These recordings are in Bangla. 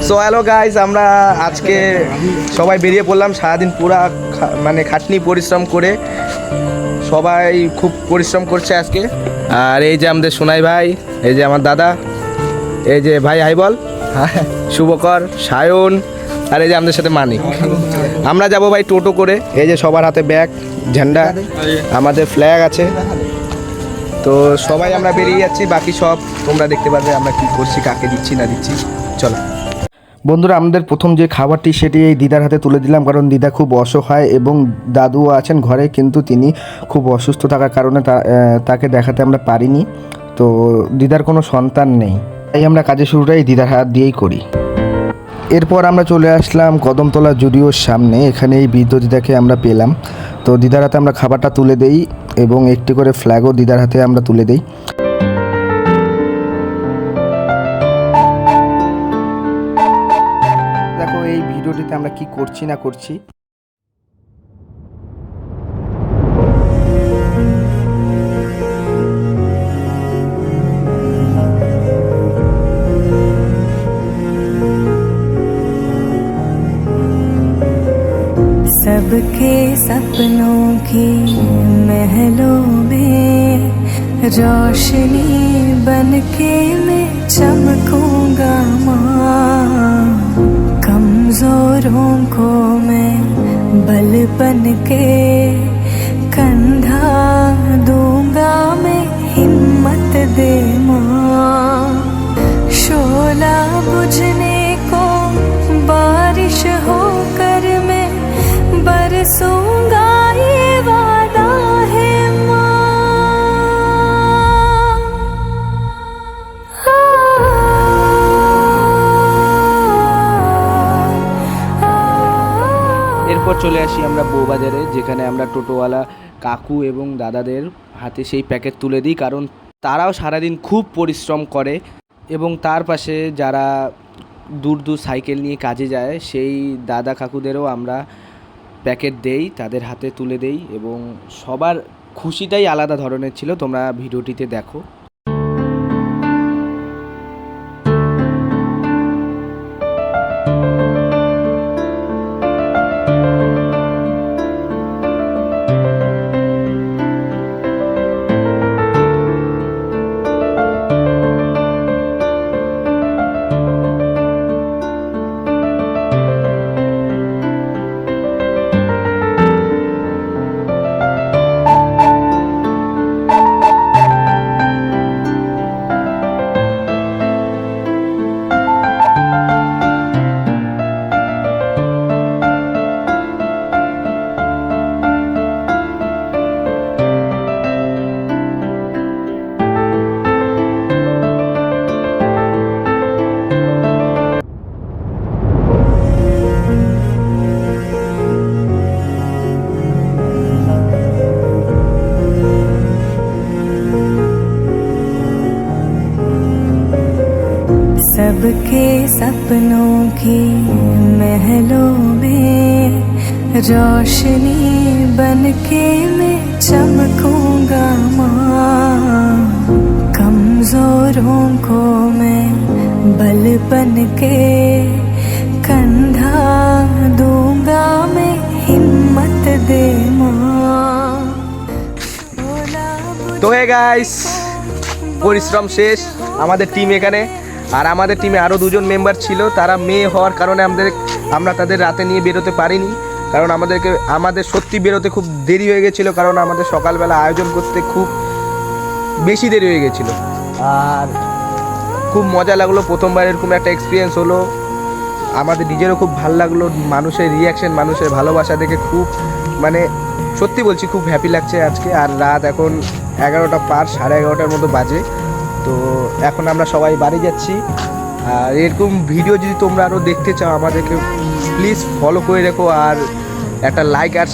সো হ্যালো গাইজ, আমরা আজকে সবাই বেরিয়ে পড়লাম সারাদিন পুরা মানে খাটনি পরিশ্রম করে। সবাই খুব পরিশ্রম করছে আজকে। আর এই যে আমাদের সোনাই ভাই, এই যে আমার দাদা, এই যে ভাই হাই বল, শুভকর, সায়ন, আর এই যে আমাদের সাথে মানিক। আমরা যাব ভাই টোটো করে। এই যে সবার হাতে ব্যাগ, ঝান্ডা, আমাদের ফ্ল্যাগ আছে। তো সবাই আমরা বেরিয়ে যাচ্ছি, বাকি সব তোমরা দেখতে পারবে আমরা কি করছি, কাকে দিচ্ছি না দিচ্ছি। চলো বন্ধুরা, আমাদের প্রথম যে খাবারটি সেটি এই দিদার হাতে তুলে দিলাম, কারণ দিদা খুব অসহায় এবং দাদুও আছেন ঘরে, কিন্তু তিনি খুব অসুস্থ থাকার কারণে তাকে দেখাতে আমরা পারিনি। তো দিদার কোনো সন্তান নেই, তাই আমরা কাজের শুরুটাই দিদার হাত দিয়েই করি। এরপর আমরা চলে আসলাম কদমতলা জুডিওর সামনে। এখানে এই বৃদ্ধ দিদাকে আমরা পেলাম। তো দিদার হাতে আমরা খাবারটা তুলে দেই এবং একটি করে ফ্ল্যাগও দিদার হাতে আমরা তুলে দেই। দেখো এই ভিডিওটিতে আমরা কি করছি না করছি। सबके सपनों की महलों में रोशनी बनके मैं चमकूंगा माँ। कमजोरों को मैं बल बनके कंधा दूंगा मैं, हिम्मत दे माँ। शोला बुझने को बारिश होकर मैं बरसूंगा, ये वादा है এরপর চলে আসি আমরা বউবাজারে, যেখানে আমরা টোটোওয়ালা কাকু এবং দাদাদের হাতে সেই প্যাকেট তুলে দিই, কারণ তারাও সারাদিন খুব পরিশ্রম করে। এবং তার পাশে যারা দূর দূর সাইকেল নিয়ে কাজে যায়, সেই দাদা কাকুদেরও আমরা প্যাকেট দেই, তাদের হাতে তুলে দেই, এবং সবার খুশিটাই আলাদা ধরনের ছিল। তোমরা ভিডিওটিতে দেখো। सबके सपनों की महलों में रोशनी बनके मैं चमकूंगा माँ। कमजोरों को मैं बल बनके कंधा दूंगा मैं, हिम्मत दे माँ। তো হে গাইস, পরিশ্রম শেষ আমাদের টিম এখানে। আর আমাদের টিমে আরও দুজন মেম্বার ছিল, তারা মেয়ে হওয়ার কারণে আমরা তাদের রাতে নিয়ে বেরোতে পারিনি, কারণ আমাদের সত্যি বেরোতে খুব দেরি হয়ে গেছিলো, কারণ আমাদের সকালবেলা আয়োজন করতে খুব বেশি দেরি হয়ে গেছিলো। আর খুব মজা লাগলো, প্রথমবার এরকম একটা এক্সপিরিয়েন্স হলো। আমাদের নিজেরও খুব ভালো লাগলো, মানুষের রিয়াকশান, মানুষের ভালোবাসা দেখে খুব মানে সত্যি বলছি খুব হ্যাপি লাগছে আজকে। আর রাত এখন 11টা পার, 11:30টার মতো বাজে। তো এখন আমরা সবাই বাড়ি যাচ্ছি। আর এরকম ভিডিও যদি তোমরা আরও দেখতে চাও, আমাদেরকে প্লিজ ফলো করে রেখো, আর একটা লাইক আর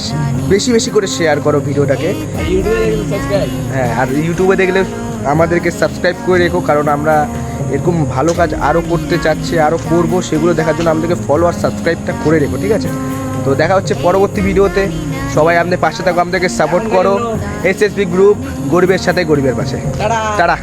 বেশি বেশি করে শেয়ার করো ভিডিওটাকে। হ্যাঁ, আর ইউটিউবে দেখলে আমাদেরকে সাবস্ক্রাইব করে রেখো, কারণ আমরা এরকম ভালো কাজ আরও করতে চাচ্ছি, আরও করবো। সেগুলো দেখার জন্য আমাদেরকে ফলো আর সাবস্ক্রাইবটা করে রেখো, ঠিক আছে? তো দেখা হচ্ছে পরবর্তী ভিডিওতে। সবাই আমাদের পাশে থাকো, আমাদেরকে সাপোর্ট করো। এসএসবি গ্রুপ, গরিবের সাথে গরিবের পাশে। টাটা।